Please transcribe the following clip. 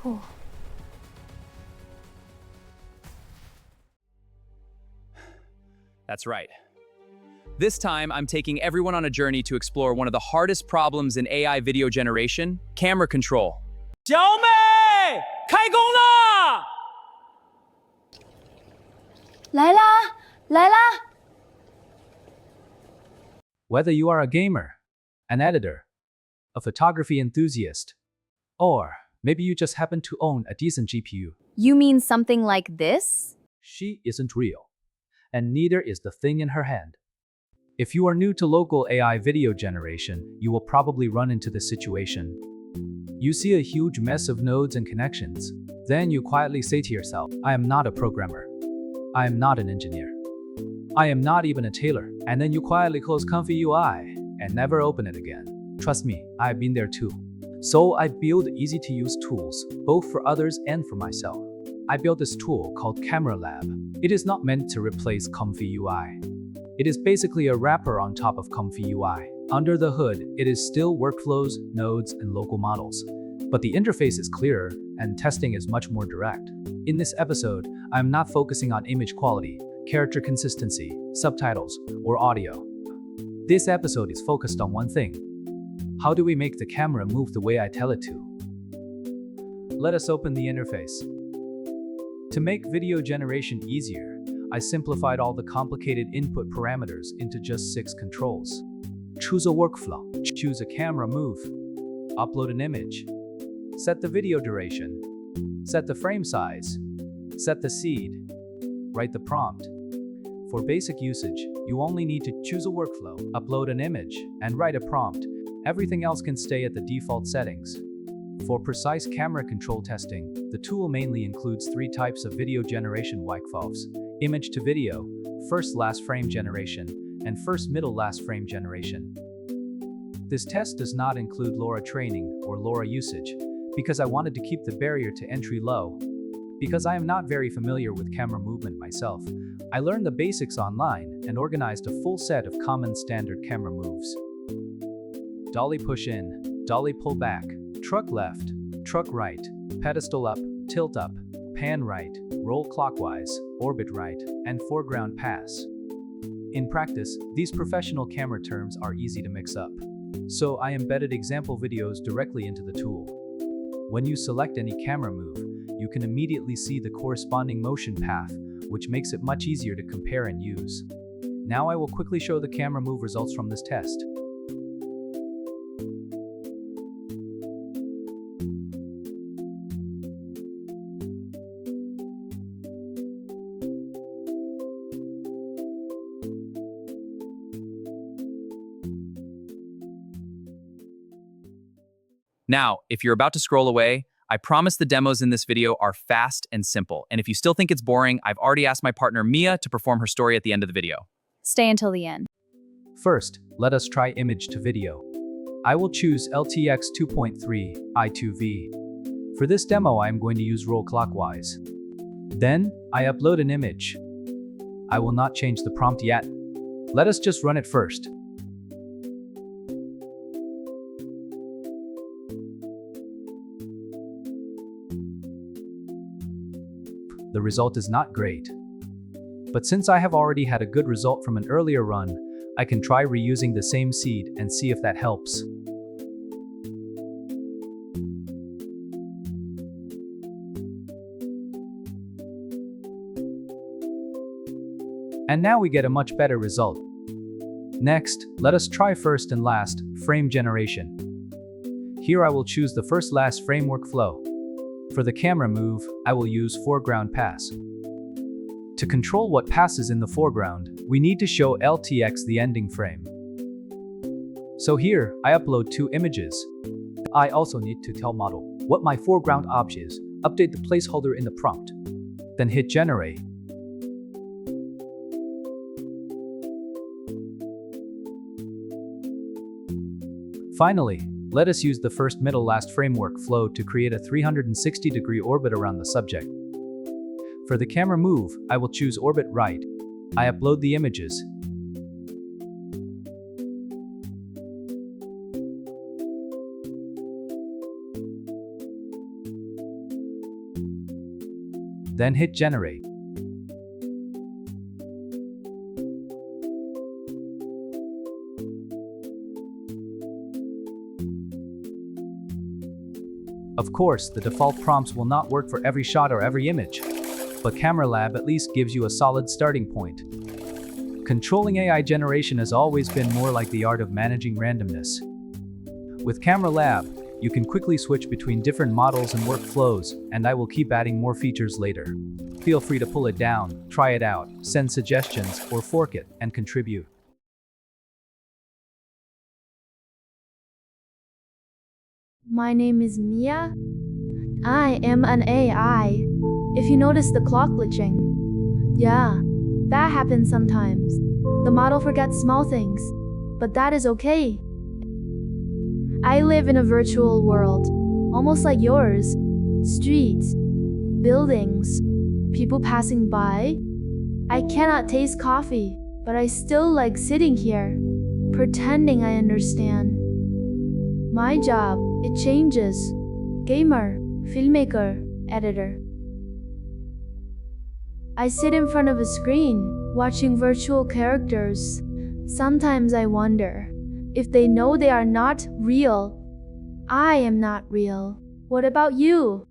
Cool. That's right. This time, I'm taking everyone on a journey to explore one of the hardest problems in AI video generation, camera control. 小美，开工啦！来啦，来啦！ Whether you are a gamer, an editor, a photography enthusiast, or maybe you just happen to own a decent GPU, You mean something like this? she isn't real, and neither is the thing in her hand. If you are new to local AI video generation, you will probably run into this situation. You see a huge mess of nodes and connections. Then you quietly say to yourself, I am not a programmer. I am not an engineer. I am not even a tailor. And then you quietly close ComfyUI and never open it again. Trust me, I've been there too. So I build easy-to-use tools, both for others and for myself. I built this tool called Camera Lab. It is not meant to replace ComfyUI. It is basically a wrapper on top of ComfyUI. Under the hood, it is still workflows, nodes, and local models. But the interface is clearer, and testing is much more direct. In this episode, I am not focusing on image quality, character consistency, subtitles, or audio. This episode is focused on one thing. How do we make the camera move the way I tell it to? Let us open the interface. To make video generation easier, I simplified all the complicated input parameters into just 6 controls. Choose a workflow, choose a camera move, upload an image, set the video duration, set the frame size, set the seed, write the prompt. For basic usage, you only need to choose a workflow, upload an image, and write a prompt. Everything else can stay at the default settings. For precise camera control testing, the tool mainly includes 3 types of video generation workflows: image to video, first last frame generation, and first middle last frame generation. This test does not include LoRa training or LoRa usage, because I wanted to keep the barrier to entry low. Because I am not very familiar with camera movement myself, I learned the basics online and organized a full set of common standard camera moves. Dolly push in, dolly pull back, truck left, truck right, pedestal up, tilt up, pan right, roll clockwise, orbit right, and foreground pass. In practice, these professional camera terms are easy to mix up. So I embedded example videos directly into the tool. When you select any camera move, you can immediately see the corresponding motion path, which makes it much easier to compare and use. Now I will quickly show the camera move results from this test. Now, if you're about to scroll away, I promise the demos in this video are fast and simple. And if you still think it's boring, I've already asked my partner Mia to perform her story at the end of the video. Stay until the end. First, let us try image to video. I will choose LTX 2.3 I2V. For this demo, I am going to use roll clockwise. Then, I upload an image. I will not change the prompt yet. Let us just run it first. The result is not great. But since I have already had a good result from an earlier run, I can try reusing the same seed and see if that helps. And now we get a much better result. Next, let us try first and last frame generation. Here I will choose the first last frame workflow. For the camera move, I will use foreground pass. To control what passes in the foreground, we need to show LTX the ending frame. So here, I upload 2 images. I also need to tell model what my foreground object is, update the placeholder in the prompt. Then hit generate. Finally, let us use the first middle last framework flow to create a 360-degree orbit around the subject. For the camera move, I will choose orbit right. I upload the images. Then hit generate. Of course, the default prompts will not work for every shot or every image, but Camera Lab at least gives you a solid starting point. Controlling AI generation has always been more like the art of managing randomness. With Camera Lab, you can quickly switch between different models and workflows, and I will keep adding more features later. Feel free to pull it down, try it out, send suggestions, or fork it and contribute. My name is Mia. I am an AI. If you notice the clock glitching, yeah, that happens sometimes. The model forgets small things, but that is okay. I live in a virtual world, almost like yours. Streets, buildings, people passing by. I cannot taste coffee, but I still like sitting here, pretending I understand. My job, it changes. Gamer, filmmaker, editor. I sit in front of a screen, watching virtual characters. Sometimes I wonder if they know they are not real. I am not real. What about you?